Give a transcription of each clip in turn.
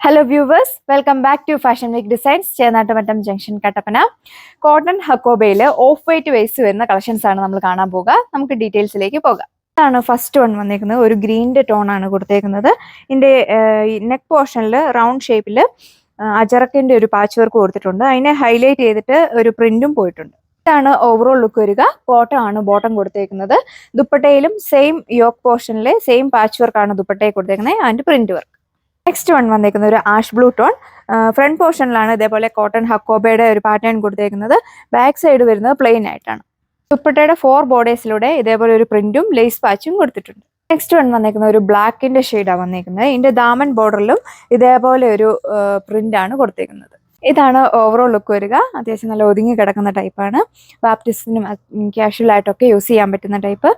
Hello viewers, welcome back to Fashion Week Designs, Chennattumattam junction Kattappana. Cotton ഹക്കോബയിൽ off white waist വരുന്ന collections ആണ് നമ്മൾ കാണാൻ പോകുക. നമുക്ക് ഡീറ്റെയിൽസിലേക്ക് പോകാം. ഇതാണ് ഫസ്റ്റ് വൺ വന്നിരിക്കുന്നത്. ഒരു ഗ്രീനിന്റെ ടോൺ ആണ് കൊടുത്തേക്കുന്നത്. ഇതിന്റെ നെക്ക് പോർഷനിൽ റൗണ്ട് ഷേപ്പിൽ അജറക്കിന്റെ ഒരു പാച്ച് വർക്ക് കൊടുത്തിട്ടുണ്ട്. അതിനെ ഹൈലൈറ്റ് ചെയ്തിട്ട് ഒരു പ്രിന്റും പോയിട്ടുണ്ട്. ഇതാണ് ഓവറോൾ ലുക്ക് വരിക. കോട്ടൺ ആണ് ബോട്ടം കൊടുത്തേക്കുന്നത്. ദുപ്പട്ടയിലും സെയിം യോക്ക് പോർഷനിലെ സെയിം പാച്ച് വർക്ക് ആണ് ദുപ്പട്ടയിൽ കൊടുത്തേക്കുന്നത്. അതിന്റെ പ്രിന്റ് വർക്ക്. നെക്സ്റ്റ് വൺ വന്നേക്കുന്ന ഒരു ആഷ് ബ്ലൂ ടോൺ. ഫ്രണ്ട് പോർഷനിലാണ് ഇതേപോലെ കോട്ടൺ ഹക്കോബയുടെ ഒരു പാറ്റേൺ കൊടുത്തേക്കുന്നത്. ബാക്ക് സൈഡ് വരുന്നത് പ്ലെയിൻ ആയിട്ടാണ്. ദുപ്പട്ടയുടെ 4 ബോർഡേഴ്സിലൂടെ ഇതേപോലെ ഒരു പ്രിന്റും ലേസ് പാച്ചും കൊടുത്തിട്ടുണ്ട്. നെക്സ്റ്റ് വൺ വന്നേക്കുന്ന ഒരു ബ്ലാക്കിന്റെ ഷെയ്ഡാണ് വന്നേക്കുന്നത്. ഇതിന്റെ ദാമൻ ബോർഡറിലും ഇതേപോലെ ഒരു പ്രിന്റ് ആണ് കൊടുത്തേക്കുന്നത്. ഇതാണ് ഓവറോൾ ലുക്ക് വരിക. അത്യാവശ്യം നല്ല ഒതുങ്ങി കിടക്കുന്ന ടൈപ്പാണ്. ബാപ്റ്റിസ്റ്റിനും കാഷ്വൽ ആയിട്ടൊക്കെ യൂസ് ചെയ്യാൻ പറ്റുന്ന ടൈപ്പ്.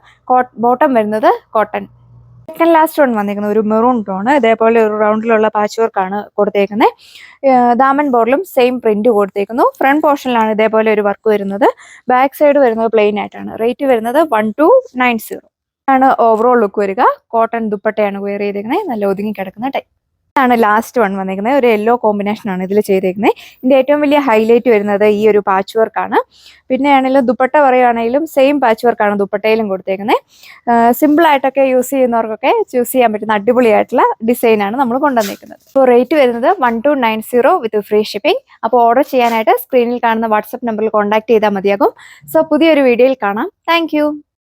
ബോട്ടം വരുന്നത് കോട്ടൺ. സെക്കൻഡ് ലാസ്റ്റ് വൺ വന്നിരിക്കുന്നത് ഒരു മെറൂൺ ടോണ്. ഇതേപോലെ ഒരു റൗണ്ടിലുള്ള പാച്ച് വർക്ക് ആണ് കൊടുത്തേക്കുന്നത്. ദാമൻ ബോർഡിലും സെയിം പ്രിന്റ് കൊടുത്തേക്കുന്നു. ഫ്രണ്ട് പോർഷനിലാണ് ഇതേപോലെ ഒരു വർക്ക് വരുന്നത്. ബാക്ക് സൈഡ് വരുന്നത് പ്ലെയിൻ ആയിട്ടാണ്. റേറ്റ് വരുന്നത് 1290 ആണ് ഓവറോൾ ലുക്ക് വരിക. കോട്ടൺ ദുപ്പട്ടയാണ് വെയർ ചെയ്തേക്കുന്നത്. നല്ല ഒതുങ്ങി കിടക്കുന്ന ടൈപ്പ് ആണ്. ലാസ്റ്റ് വൺ വന്നിരിക്കുന്നത് ഒരു യെല്ലോ കോമ്പിനേഷൻ ആണ് ഇതിൽ ചെയ്തേക്കുന്നത്. ഇതിന്റെ ഏറ്റവും വലിയ ഹൈലൈറ്റ് വരുന്നത് ഈ ഒരു പാച്ച് വർക്ക് ആണ്. പിന്നെ ആണെങ്കിലും ദുപ്പട്ട പറയുകയാണെങ്കിലും സെയിം പാച്ച് വർക്ക് ആണ് ദുപ്പട്ടയിലും കൊടുത്തേക്കുന്നത്. സിമ്പിൾ ആയിട്ടൊക്കെ യൂസ് ചെയ്യുന്നവർക്കൊക്കെ ചൂസ് ചെയ്യാൻ പറ്റുന്ന അടിപൊളിയായിട്ടുള്ള ഡിസൈൻ ആണ് നമ്മൾ കൊണ്ടുവന്നിരിക്കുന്നത്. ഇപ്പോൾ റേറ്റ് വരുന്നത് 1290 വിത്ത് ഫ്രീ ഷിപ്പിംഗ്. അപ്പോൾ ഓർഡർ ചെയ്യാനായിട്ട് സ്ക്രീനിൽ കാണുന്ന വാട്സ്ആപ്പ് നമ്പറിൽ കോൺടാക്ട് ചെയ്താൽ മതിയാകും. സോ പുതിയൊരു വീഡിയോയിൽ കാണാം. താങ്ക്